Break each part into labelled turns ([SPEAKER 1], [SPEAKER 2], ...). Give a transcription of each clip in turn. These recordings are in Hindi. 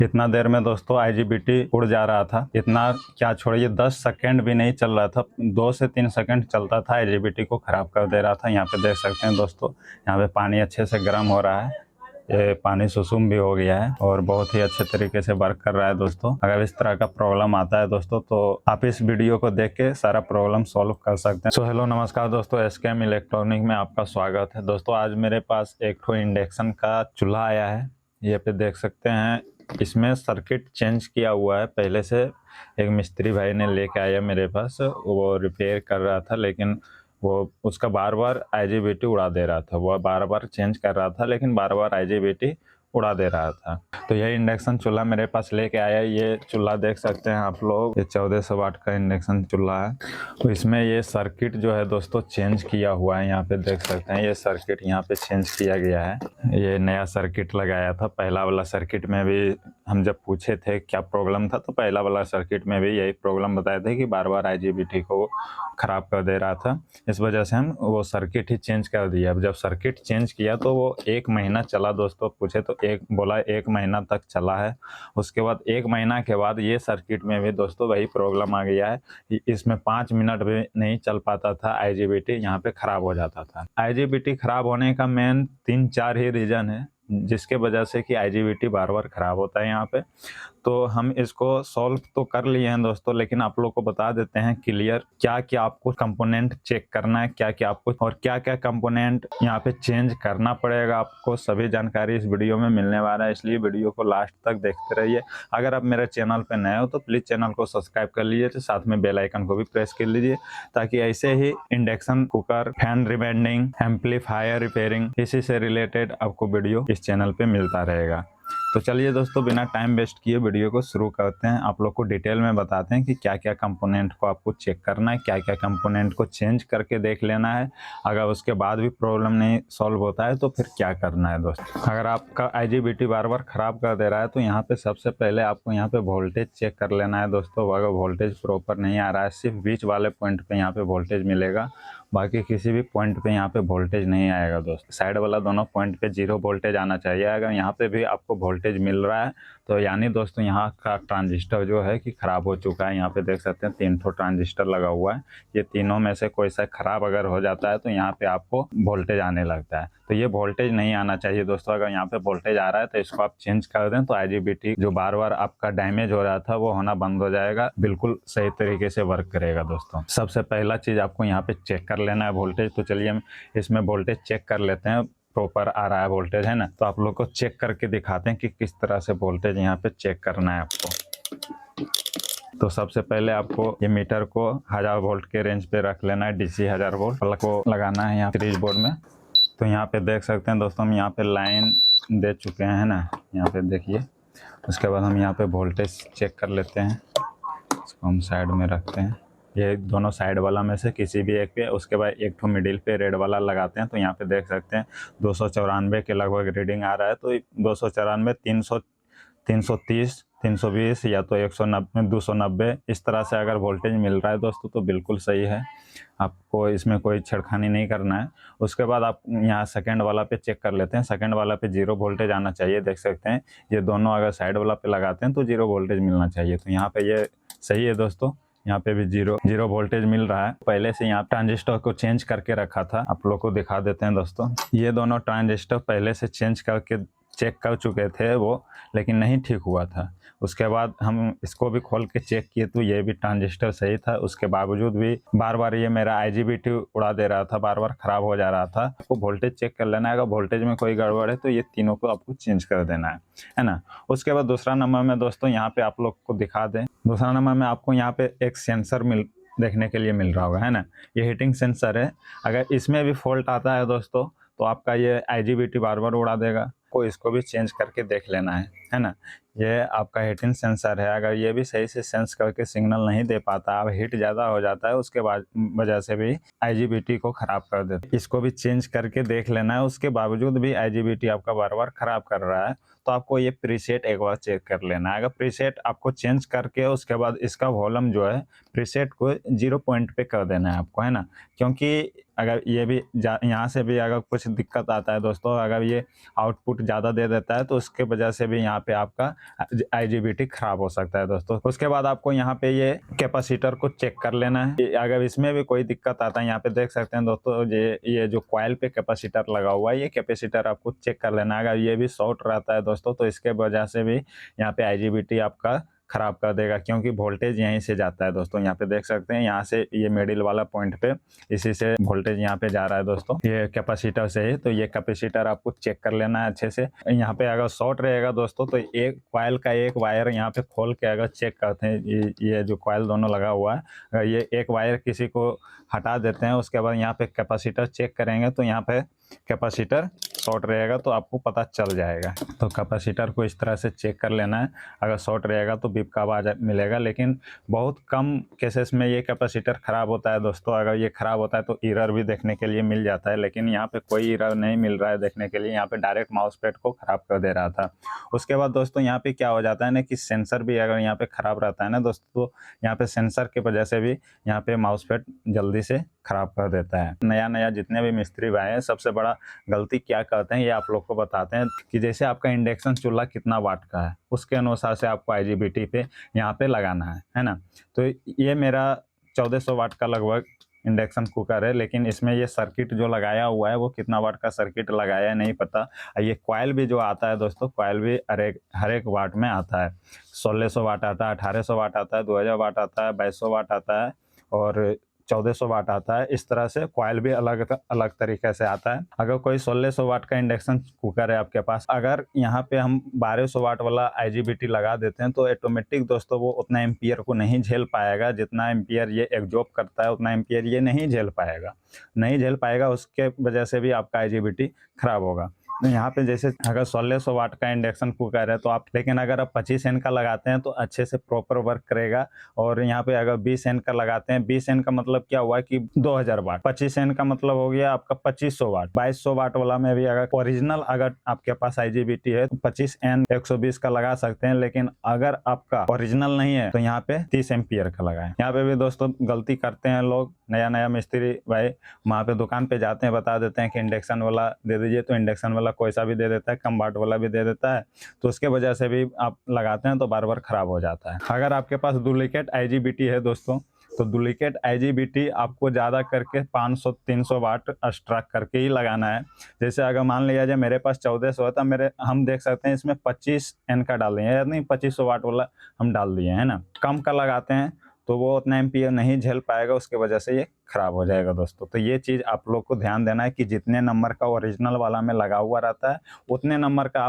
[SPEAKER 1] इतना देर में दोस्तों आईजीबीटी उड़ जा रहा था। इतना क्या छोड़िए 10 सेकंड भी नहीं चल रहा था, 2 से 3 सेकंड चलता था, आईजीबीटी को ख़राब कर दे रहा था। यहाँ पे देख सकते हैं दोस्तों, यहाँ पे पानी अच्छे से गर्म हो रहा है, ये पानी सुसुम भी हो गया है और बहुत ही अच्छे तरीके से वर्क कर रहा है दोस्तों। अगर इस तरह का प्रॉब्लम आता है दोस्तों तो आप इस वीडियो को देख के सारा प्रॉब्लम सॉल्व कर सकते हैं। सो हेलो नमस्कार दोस्तों, एसकेएम इलेक्ट्रॉनिक में आपका स्वागत है। दोस्तों आज मेरे पास एक ठो इंडक्शन का चूल्हा आया है। ये पे देख सकते हैं, इसमें सर्किट चेंज किया हुआ है। पहले से एक मिस्त्री भाई ने लेके आया मेरे पास, वो रिपेयर कर रहा था, लेकिन वो उसका बार बार आईजीबीटी उड़ा दे रहा था। वो बार बार चेंज कर रहा था लेकिन बार बार आईजीबीटी उड़ा दे रहा था। तो यह इंडक्शन चूल्हा मेरे पास लेके आया। ये चूल्हा देख सकते हैं आप लोग, ये 1400 वाट का इंडक्शन चूल्हा है। तो इसमें ये सर्किट जो है दोस्तों चेंज किया हुआ है। यहाँ पे देख सकते हैं, ये सर्किट यहाँ पे चेंज किया गया है। ये नया सर्किट लगाया था। पहला वाला सर्किट में भी हम जब पूछे थे क्या प्रॉब्लम था, तो पहला वाला सर्किट में भी यही प्रॉब्लम बताए थे कि बार बार आईजीबीटी को खराब कर दे रहा था। इस वजह से हम वो सर्किट ही चेंज कर दिया। अब जब सर्किट चेंज किया तो वो 1 महीना चला दोस्तों। पूछे तो बोला 1 महीना तक चला है। उसके बाद 1 महीना के बाद ये सर्किट में भी दोस्तों वही प्रॉब्लम आ गया है। इसमें 5 मिनट भी नहीं चल पाता था, आईजीबीटी यहाँ पे खराब हो जाता था। आईजीबीटी खराब होने का मेन 3-4 ही रीजन है जिसके वजह से कि आईजीबीटी बार बार खराब होता है यहाँ पे। तो हम इसको सॉल्व तो कर लिए हैं दोस्तों, लेकिन आप लोग को बता देते हैं क्लियर क्या क्या आपको कंपोनेंट चेक करना है, क्या क्या आपको और क्या क्या कंपोनेंट यहाँ पे चेंज करना पड़ेगा। आपको सभी जानकारी इस वीडियो में मिलने वाला है, इसलिए वीडियो को लास्ट तक देखते रहिए। अगर आप मेरे चैनल पे नए हो तो प्लीज़ चैनल को सब्सक्राइब कर लीजिए, तो साथ में बेल आइकन को भी प्रेस कर लीजिए, ताकि ऐसे ही induction cooker, fan rewinding, amplifier repairing, इसी से रिलेटेड आपको वीडियो इस चैनल पे मिलता रहेगा। तो चलिए दोस्तों, बिना टाइम वेस्ट किए वीडियो को शुरू करते हैं। आप लोग को डिटेल में बताते हैं कि क्या क्या कंपोनेंट को आपको चेक करना है, क्या क्या कंपोनेंट को चेंज करके देख लेना है। अगर उसके बाद भी प्रॉब्लम नहीं सॉल्व होता है तो फिर क्या करना है दोस्तों। अगर आपका आईजीबीटी बार बार ख़राब कर दे रहा है तो यहाँ पे सबसे पहले आपको यहाँ पे वोल्टेज चेक कर लेना है दोस्तों। अगर वोल्टेज प्रॉपर नहीं आ रहा है, सिर्फ बीच वाले पॉइंट पे यहाँ पे वोल्टेज मिलेगा, बाकी किसी भी पॉइंट पे यहाँ पे वोल्टेज नहीं आएगा दोस्त। साइड वाला दोनों पॉइंट पे 0 वोल्टेज आना चाहिए। अगर यहाँ पे भी आपको वोल्टेज मिल रहा है तो यानी दोस्तों यहाँ का ट्रांजिस्टर जो है कि ख़राब हो चुका है। यहाँ पे देख सकते हैं 3 ठो ट्रांजिस्टर लगा हुआ है। ये तीनों में से कोई सा ख़राब अगर हो जाता है तो यहाँ पे आपको वोल्टेज आने लगता है। तो ये वोल्टेज नहीं आना चाहिए दोस्तों। अगर यहाँ पे वोल्टेज आ रहा है तो इसको आप चेंज कर दें, तो आईजीबीटी जो बार बार आपका डैमेज हो रहा था वो होना बंद हो जाएगा, बिल्कुल सही तरीके से वर्क करेगा दोस्तों। सबसे पहला चीज़ आपको यहाँ पे चेक कर लेना है वोल्टेज। तो चलिए हम इसमें वोल्टेज चेक कर लेते हैं, प्रॉपर आ रहा है वोल्टेज, है ना। तो आप लोग को चेक करके दिखाते हैं कि किस तरह से वोल्टेज यहाँ पे चेक करना है आपको। तो सबसे पहले आपको ये मीटर को 1000 वोल्ट के रेंज पे रख लेना है। डीसी 1000 वोल्ट प्लग को लगाना है यहाँ फ्रीज बोर्ड में। तो यहाँ पे देख सकते हैं दोस्तों, हम यहाँ पे लाइन दे चुके हैं ना, यहाँ पे देखिए। उसके बाद हम यहाँ पे वोल्टेज चेक कर लेते हैं। इसको हम साइड में रखते हैं, ये दोनों साइड वाला में से किसी भी एक पे। उसके बाद एक ठो मिडिल पे रेड वाला लगाते हैं। तो यहाँ पे देख सकते हैं 294 के लगभग रीडिंग आ रहा है। तो 294, 300, 330, 320 या तो 190, 290, इस तरह से अगर वोल्टेज मिल रहा है दोस्तों तो बिल्कुल सही है। आपको इसमें कोई छेड़खानी नहीं करना है। उसके बाद आप यहाँ सेकंड वाला पे चेक कर लेते हैं। सेकंड वाला पे 0 वोल्टेज आना चाहिए। देख सकते हैं ये दोनों अगर साइड वाला पे लगाते हैं तो 0 वोल्टेज मिलना चाहिए। तो यहाँ पे ये सही है दोस्तों, यहाँ पे भी 0 वोल्टेज मिल रहा है। पहले से यहाँ ट्रांजिस्टर को चेंज करके रखा था, आप लोग को दिखा देते हैं दोस्तों। ये दोनों ट्रांजिस्टर पहले से चेंज करके चेक कर चुके थे वो, लेकिन नहीं ठीक हुआ था। उसके बाद हम इसको भी खोल के चेक किए तो ये भी ट्रांजिस्टर सही था। उसके बावजूद भी बार बार ये मेरा आईजीबीटी उड़ा दे रहा था, बार बार ख़राब हो जा रहा था। आपको वोल्टेज चेक कर लेना है। अगर वोल्टेज में कोई गड़बड़ है तो ये तीनों को आपको चेंज कर देना है ना। उसके बाद दूसरा नंबर में दोस्तों यहाँ पे आप लोग को दिखा दें, दूसरा नंबर में आपको यहाँ पे एक सेंसर देखने के लिए मिल रहा होगा, है ना। ये हीटिंग सेंसर है। अगर इसमें भी फॉल्ट आता है दोस्तों तो आपका ये आईजीबीटी बार बार उड़ा देगा। को इसको भी चेंज करके देख लेना है ना। ये आपका हीटिंग सेंसर है। अगर ये भी सही से सेंस करके सिग्नल नहीं दे पाता, अब हीट ज़्यादा हो जाता है, उसके बाद वजह से भी आईजीबीटी को ख़राब कर देता है। इसको भी चेंज करके देख लेना है। उसके बावजूद भी आईजीबीटी आपका बार बार ख़राब कर रहा है तो आपको ये प्रीसेट एक बार चेक कर लेना है। अगर प्रीसेट आपको चेंज करके उसके बाद इसका वॉल्यूम जो है प्रीसेट को 0 पॉइंट पे कर देना है आपको, है ना। क्योंकि अगर ये भी यहाँ से भी अगर कुछ दिक्कत आता है दोस्तों, अगर ये आउटपुट वोल्ट ज़्यादा दे देता है, तो उसके वजह से भी यहाँ पे आपका IGBT खराब हो सकता है दोस्तों। उसके बाद आपको यहाँ पे ये कैपेसिटर को चेक कर लेना है। अगर इसमें भी कोई दिक्कत आता है, यहाँ पे देख सकते हैं दोस्तों, ये जो कॉइल पे कैपेसिटर लगा हुआ है, ये कैपेसिटर आपको चेक कर लेना है। अगर ये भी शॉर्ट रहता है दोस्तों, तो इसके वजह से भी यहाँ पे IGBT आपका खराब कर देगा, क्योंकि वोल्टेज यहीं से जाता है दोस्तों। यहाँ पे देख सकते हैं, यहाँ से ये मिडिल वाला पॉइंट पे इसी से वोल्टेज यहाँ पे जा रहा है दोस्तों, ये कैपेसिटर से ही। तो ये कैपेसिटर आपको चेक कर लेना है अच्छे से। यहाँ पे अगर शॉर्ट रहेगा दोस्तों, तो एक कॉइल का एक वायर यहाँ पे खोल के अगर चेक करते हैं, ये जो कॉइल दोनों लगा हुआ है, अगर ये एक वायर किसी को हटा देते हैं, उसके बाद यहाँ पे कैपेसिटर चेक करेंगे, तो यहाँ पे कैपेसिटर शॉर्ट रहेगा तो आपको पता चल जाएगा। तो कैपेसिटर को इस तरह से चेक कर लेना है। अगर शॉर्ट रहेगा तो बीप का आवाज़ मिलेगा, लेकिन बहुत कम केसेस में ये कैपेसिटर ख़राब होता है दोस्तों। अगर ये ख़राब होता है तो एरर भी देखने के लिए मिल जाता है, लेकिन यहाँ पे कोई एरर नहीं मिल रहा है देखने के लिए। यहाँ पे डायरेक्ट माउस पैड को ख़राब कर दे रहा था। उसके बाद दोस्तों यहाँ पे क्या हो जाता है ना, कि सेंसर भी अगर यहाँ पे ख़राब रहता है ना दोस्तों, तो यहाँ पे सेंसर की वजह से भी यहाँ पे माउस पैड जल्दी से ख़राब कर देता है। नया जितने भी मिस्त्री भाई हैं, सबसे बड़ा गलती क्या करते हैं ये आप लोग को बताते हैं, कि जैसे आपका इंडक्शन चूल्हा कितना वाट का है, उसके अनुसार से आपको IGBT पे यहाँ पे लगाना है ना। तो ये मेरा 1400 वाट का लगभग इंडक्शन कुकर है, लेकिन इसमें ये सर्किट जो लगाया हुआ है वो कितना वाट का सर्किट लगाया है नहीं पता। ये कॉइल भी जो आता है दोस्तों, कॉइल भी हर एक वाट में आता है। 1600 वाट आता है, 1800 वाट आता है, 2000 वाट आता है, 2200 वाट आता है और 1400 वाट आता है। इस तरह से कॉइल भी अलग अलग तरीके से आता है। अगर कोई 1600 वाट का इंडक्शन कुकर है आपके पास, अगर यहाँ पे हम 1200 वाट वाला IGBT लगा देते हैं, तो ऑटोमेटिक दोस्तों वो उतना एम्पियर को नहीं झेल पाएगा। जितना एम्पियर ये एब्जॉर्ब करता है उतना एम्पियर ये नहीं झेल पाएगा। उसके वजह से भी आपका IGBT खराब होगा। यहाँ पे जैसे अगर 1600 वाट का इंडक्शन कुकर है तो आप, लेकिन अगर आप 25 एन का लगाते हैं तो अच्छे से प्रॉपर वर्क करेगा। और यहाँ पे अगर 20 एन का लगाते हैं, 20 एन का मतलब क्या हुआ कि 2000 वाट, 25 एन का मतलब हो गया आपका 2500 वाट। 2200 वाट वाला में भी अगर ओरिजिनल अगर आपके पास IGBT है तो 25 एन 120 का लगा सकते हैं, लेकिन अगर आपका ओरिजिनल नहीं है तो यहाँ पे 30 एम्पियर का लगाएं। यहाँ पे भी दोस्तों गलती करते हैं लोग, नया मिस्त्री भाई वहाँ पे दुकान पे जाते हैं, बता देते हैं कि इंडक्शन वाला दे दीजिए, तो इंडक्शन वाला कोई सा भी दे देता है, कम वाट वाला भी दे देता है। तो उसके वजह से भी आप लगाते हैं तो बार बार खराब हो जाता है। अगर आपके पास डुप्लीकेट IGBT है दोस्तों, तो डुप्लीकेट IGBT आपको ज़्यादा करके 500-300 वाट एक्स्ट्रा करके ही लगाना है। जैसे अगर मान लिया जाए मेरे पास 1400 है, तो हम देख सकते हैं इसमें 25 एन का डाल दिए, नहीं 2500 वाट वाला हम डाल दिए है ना। कम का लगाते हैं तो वो उतना एम्पियर नहीं झेल पाएगा, उसके वजह से ये खराब हो जाएगा दोस्तों। तो ये चीज़ आप लोग को ध्यान देना है कि जितने नंबर का ओरिजिनल वाला में लगा हुआ रहता है, उतने नंबर का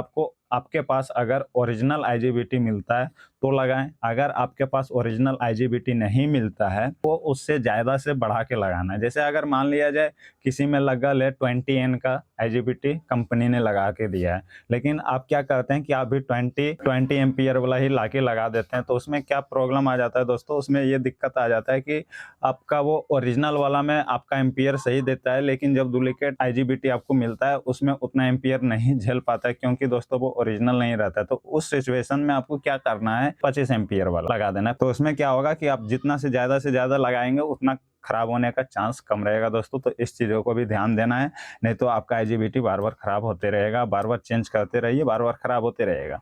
[SPEAKER 1] आपके पास अगर ओरिजिनल IGBT मिलता है तो लगाएं। अगर आपके पास ओरिजिनल IGBT नहीं मिलता है तो उससे ज़्यादा से बढ़ा के लगाना है। जैसे अगर मान लिया जाए किसी में लगा ले 20 एन का IGBT कंपनी ने लगा के दिया है, लेकिन आप क्या करते हैं कि आप भी 20 एम्पियर वाला ही ला के लगा देते हैं। तो उसमें क्या प्रॉब्लम आ जाता है दोस्तों, उसमें ये दिक्कत आ जाता है कि आपका वो ओरिजिनल वाला में आपका एम्पियर सही देता है, लेकिन जब डुप्लीकेट IGBT आपको मिलता है उसमें उतना एम्पियर नहीं झेल पाता है, क्योंकि दोस्तों वो ओरिजिनल नहीं रहता है। तो उस सिचुएशन में आपको क्या करना है, 25 एम्पियर वाला लगा देना। तो उसमें क्या होगा कि आप जितना से ज़्यादा लगाएंगे उतना खराब होने का चांस कम रहेगा दोस्तों। तो इस चीज़ों को भी ध्यान देना है, नहीं तो आपका IGBT बार बार खराब होते रहेगा, बार बार चेंज करते रहिए, बार बार खराब होते रहेगा।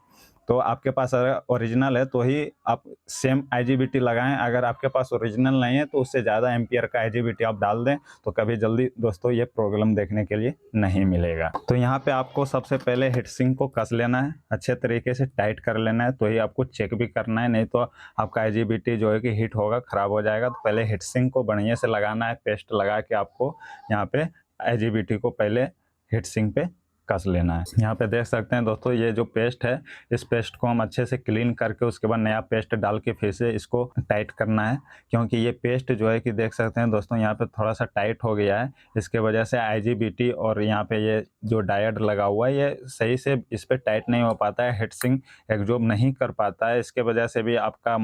[SPEAKER 1] तो आपके पास अगर ओरिजिनल है तो ही आप सेम IGBT लगाएं। अगर आपके पास ओरिजिनल नहीं है तो उससे ज़्यादा एम्पियर का IGBT आप डाल दें, तो कभी जल्दी दोस्तों ये प्रॉब्लम देखने के लिए नहीं मिलेगा। तो यहाँ पे आपको सबसे पहले हीटसिंक को कस लेना है, अच्छे तरीके से टाइट कर लेना है, तो ही आपको चेक भी करना है, नहीं तो आपका IGBT जो है कि हीट होगा, ख़राब हो जाएगा। तो पहले हीटसिंक को बढ़िया से लगाना है, पेस्ट लगा के आपको यहाँ पे IGBT को पहले हीटसिंक पे कस लेना है। यहाँ पे देख सकते हैं दोस्तों, ये जो पेस्ट है, इस पेस्ट को हम अच्छे से क्लीन करके उसके बाद नया पेस्ट डाल के फिर से इसको टाइट करना है, क्योंकि ये पेस्ट जो है कि देख सकते हैं दोस्तों यहाँ पे थोड़ा सा टाइट हो गया है। इसके वजह से IGBT और यहाँ पे ये जो डायोड लगा हुआ है ये सही से इस पर टाइट नहीं हो पाता है, हीटसिंक एब्जॉर्ब नहीं कर पाता है। इसके वजह से भी आपका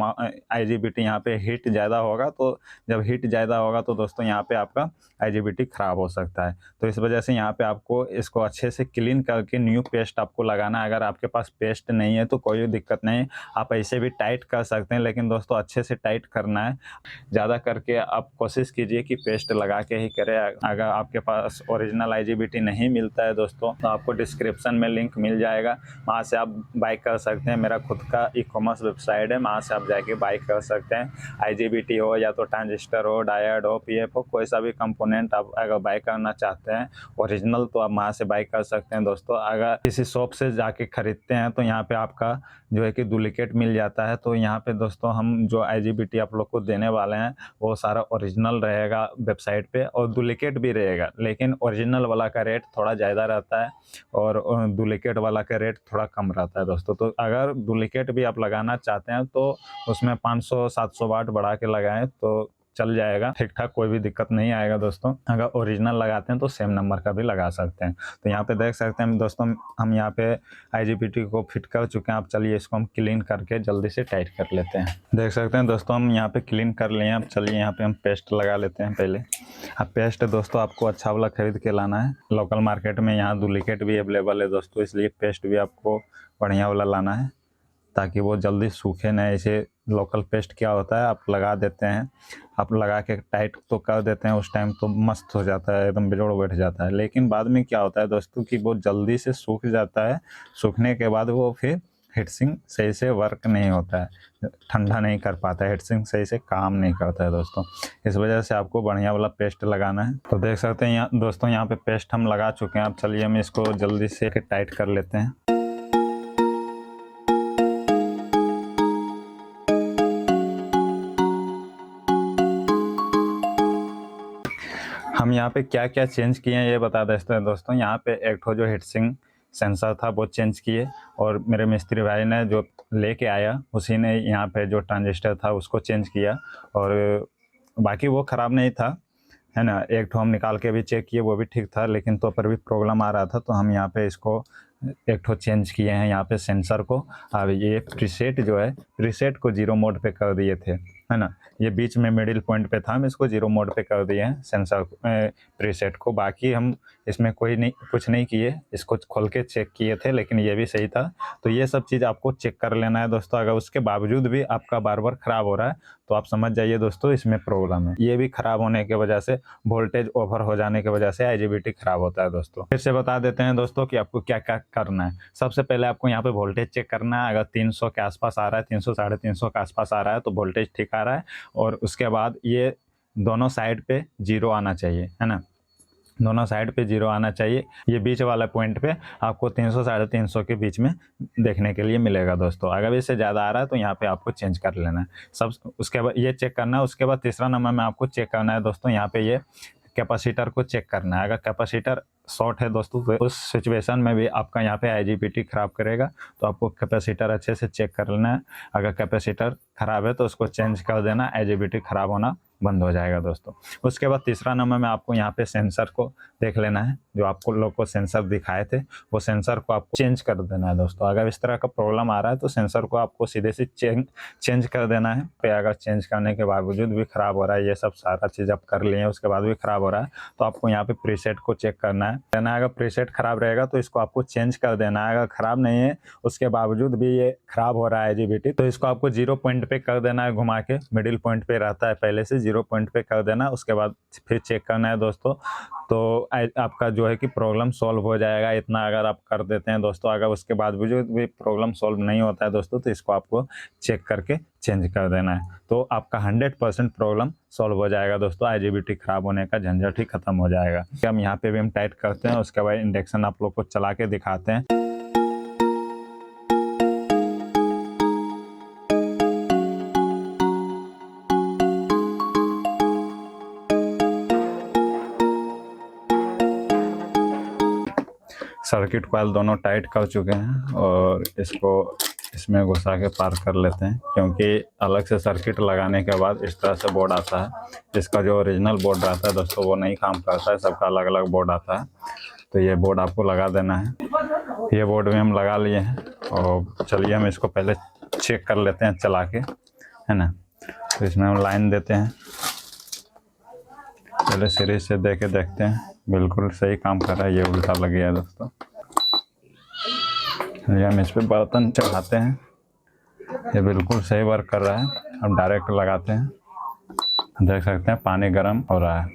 [SPEAKER 1] IGBT यहाँ पे हीट ज़्यादा होगा, तो जब हीट ज़्यादा होगा तो दोस्तों यहाँ पे आपका IGBT खराब हो सकता है। तो इस वजह से यहाँ पे आपको इसको अच्छे से क्लीन करके न्यू पेस्ट आपको लगाना है। अगर आपके पास पेस्ट नहीं है तो कोई दिक्कत नहीं, आप ऐसे भी टाइट कर सकते हैं, लेकिन दोस्तों अच्छे से टाइट करना है। ज़्यादा करके आप कोशिश कीजिए कि पेस्ट लगा के ही करें। अगर आपके पास ओरिजिनल IGBT नहीं मिलता है दोस्तों, तो आपको डिस्क्रिप्शन में लिंक मिल जाएगा, वहाँ से आप बाय कर सकते हैं। मेरा खुद का ई-कॉमर्स वेबसाइट है, वहाँ से आप जाके बाय कर सकते हैं। IGBT हो या तो ट्रांजिस्टर हो, डायोड हो, PF हो, कोई सा भी कंपोनेंट आप अगर बाय करना चाहते हैं ओरिजिनल, तो आप वहाँ से बाय कर सकते हैं दोस्तों। अगर किसी शॉप से जाके खरीदते हैं तो यहाँ पे आपका जो है कि डुप्लीकेट मिल जाता है। तो यहाँ पे दोस्तों हम जो IGBT आप लोग को देने वाले हैं वो सारा ओरिजिनल रहेगा वेबसाइट पे, और डुप्लीकेट भी रहेगा, लेकिन ओरिजिनल वाला का रेट थोड़ा ज़्यादा रहता है और डुप्लीकेट वाला का रेट थोड़ा कम रहता है दोस्तों। तो अगर डुप्लीकेट भी आप लगाना चाहते हैं तो उसमें 500-700 वाट बढ़ा के लगाएं तो चल जाएगा, ठीक ठाक, कोई भी दिक्कत नहीं आएगा दोस्तों। अगर ओरिजिनल लगाते हैं तो सेम नंबर का भी लगा सकते हैं। तो यहाँ पे देख सकते हैं दोस्तों, हम यहाँ पे IGBT को फिट कर चुके हैं। अब चलिए इसको हम क्लीन करके जल्दी से टाइट कर लेते हैं। देख सकते हैं दोस्तों, हम यहाँ पे क्लीन कर लिए हैं। अब चलिए यहाँ पे हम पेस्ट लगा लेते हैं पहले। अब पेस्ट दोस्तों आपको अच्छा वाला खरीद के लाना है। लोकल मार्केट में यहाँ डुप्लीकेट भी अवेलेबल है दोस्तों, इसलिए पेस्ट भी आपको बढ़िया वाला लाना है ताकि वो जल्दी सूखे नहीं। ऐसे लोकल पेस्ट क्या होता है, आप लगा देते हैं, आप लगा के टाइट तो कर देते हैं, उस टाइम तो मस्त हो जाता है, एकदम बेजोड़ बैठ जाता है, लेकिन बाद में क्या होता है दोस्तों कि वो जल्दी से सूख जाता है। सूखने के बाद वो फिर हीटसिंक सही से वर्क नहीं होता है, ठंडा नहीं कर पाता है, हीटसिंक सही से काम नहीं करता है दोस्तों। इस वजह से आपको बढ़िया वाला पेस्ट लगाना है। तो देख सकते हैं यहाँ दोस्तों, यहाँ पे पेस्ट हम लगा चुके हैं। अब चलिए हम इसको जल्दी से टाइट कर लेते हैं। हम यहाँ पे क्या क्या चेंज किए हैं ये बता देते हैं दोस्तों। यहाँ पे एक ठो जो हीटसिंक सेंसर था वो चेंज किए, और मेरे मिस्त्री भाई ने जो लेके आया उसी ने यहाँ पे जो ट्रांजिस्टर था उसको चेंज किया, और बाकी वो ख़राब नहीं था, है ना। एक ठो हम निकाल के भी चेक किए, वो भी ठीक था, लेकिन तो पर भी प्रॉब्लम आ रहा था, तो हम यहाँ पे इसको एक ठो चेंज किए हैं यहाँ पे सेंसर को। अब ये प्रीसेट जो है, प्रीसेट को 0 मोड पे कर दिए थे, है ना। ये बीच में मिडिल पॉइंट पे था, हम इसको 0 मोड पे कर दिए हैं सेंसर प्रीसेट को। बाकी हम इसमें कुछ नहीं किए, इसको खोल के चेक किए थे, लेकिन ये भी सही था। तो ये सब चीज़ आपको चेक कर लेना है दोस्तों। अगर उसके बावजूद भी आपका बार बार ख़राब हो रहा है तो आप समझ जाइए दोस्तों इसमें प्रॉब्लम है। ये भी ख़राब होने की वजह से, वोल्टेज ओवर हो जाने की वजह से IGBT ख़राब होता है दोस्तों। फिर से बता देते हैं दोस्तों कि आपको क्या क्या करना है। सबसे पहले आपको यहाँ पे वोल्टेज चेक करना है। अगर 300 के आसपास आ रहा है, 300 350 के आसपास आ रहा है तो वोल्टेज ठीक आ रहा है। और उसके बाद ये दोनों साइड पे 0 आना चाहिए, है ना। दोनों साइड पे 0 आना चाहिए। ये बीच वाला पॉइंट पे आपको 300 350 के बीच में देखने के लिए मिलेगा दोस्तों। अगर इससे ज़्यादा आ रहा है तो यहाँ पे आपको चेंज कर लेना है सब। उसके बाद ये चेक करना है। उसके बाद तीसरा नंबर में आपको चेक करना है दोस्तों, यहाँ पे ये कैपेसिटर को चेक करना है। अगर कैपेसिटर शॉर्ट है दोस्तों तो उस सिचुएशन में भी आपका यहाँ पे IGBT ख़राब करेगा, तो आपको कैपेसिटर अच्छे से चेक कर लेना है। अगर कैपेसिटर ख़राब है तो उसको चेंज कर देना, IGBT ख़राब होना बंद हो जाएगा दोस्तों। उसके बाद तीसरा नंबर में आपको यहाँ पे सेंसर को देख लेना है। जो आपको लोग को सेंसर दिखाए थे वो सेंसर को आपको चेंज कर देना है दोस्तों। अगर इस तरह का प्रॉब्लम आ रहा है तो सेंसर को आपको सीधे से चेंज कर देना है। पे अगर चेंज करने के बावजूद भी ख़राब हो रहा है, ये सब सारा चीज़ आप कर लिए उसके बाद भी ख़राब हो रहा है, तो आपको यहाँ पे प्रीसेट को चेक करना है। अगर प्रीसेट ख़राब रहेगा तो इसको आपको चेंज कर देना है। अगर ख़राब नहीं है उसके बावजूद भी ये ख़राब हो रहा है IGBT, तो इसको आपको 0 पॉइंट पे कर देना है घुमा के। मिडिल पॉइंट पे रहता है पहले से, 0 पॉइंट पे कर देना। उसके बाद फिर चेक करना है दोस्तों, तो आपका जो है कि प्रॉब्लम सॉल्व हो जाएगा। इतना अगर आप कर देते हैं दोस्तों, अगर उसके बाद भी प्रॉब्लम सॉल्व नहीं होता है दोस्तों, तो इसको आपको चेक करके चेंज कर देना है। तो आपका 100% प्रॉब्लम सॉल्व हो जाएगा दोस्तों। IGBT ख़राब होने का झंझट ही ख़त्म हो जाएगा। हम यहाँ पे भी हम टाइट करते हैं, उसके बाद इंडक्शन आप लोग को चला के दिखाते हैं। सर्किट कॉइल दोनों टाइट कर चुके हैं और इसको इसमें घुसा के पार कर लेते हैं, क्योंकि अलग से सर्किट लगाने के बाद इस तरह से बोर्ड आता है। इसका जो ओरिजिनल बोर्ड रहता है दोस्तों वो नहीं काम करता है, सबका अलग अलग बोर्ड आता है। तो ये बोर्ड आपको लगा देना है। ये बोर्ड में हम लगा लिए हैं, और चलिए हम इसको पहले चेक कर लेते हैं चला के, है ना। तो इसमें हम लाइन देते हैं, पहले सीरीज से दे के देखते हैं। बिल्कुल सही काम कर रहा है, ये उल्टा लग गया है दोस्तों। चलिए हम इस पे बर्तन चढ़ाते हैं। ये बिल्कुल सही वर्क कर रहा है। अब डायरेक्ट लगाते हैं, देख सकते हैं पानी गर्म हो रहा है।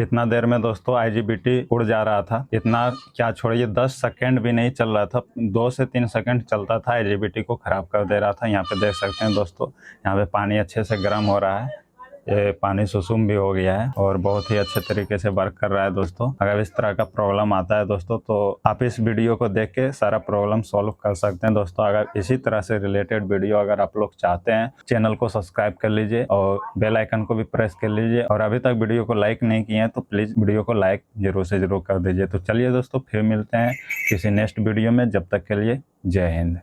[SPEAKER 1] इतना देर में दोस्तों IGBT उड़ जा रहा था। इतना क्या छोड़िए 10 सेकेंड भी नहीं चल रहा था, 2 से 3 सेकेंड चलता था, IGBT को खराब कर दे रहा था। यहाँ पे देख सकते हैं दोस्तों, यहाँ पे पानी अच्छे से गर्म हो रहा है। ये पानी सुसुम भी हो गया है और बहुत ही अच्छे तरीके से वर्क कर रहा है दोस्तों। अगर इस तरह का प्रॉब्लम आता है दोस्तों तो आप इस वीडियो को देख के सारा प्रॉब्लम सॉल्व कर सकते हैं दोस्तों। अगर इसी तरह से रिलेटेड वीडियो अगर आप लोग चाहते हैं, चैनल को सब्सक्राइब कर लीजिए और बेल आइकन को भी प्रेस कर लीजिए। और अभी तक वीडियो को लाइक नहीं किए हैं तो प्लीज वीडियो को लाइक जरूर से जरूर कर दीजिए। तो चलिए दोस्तों, फिर मिलते हैं किसी नेक्स्ट वीडियो में। जब तक के लिए जय हिंद।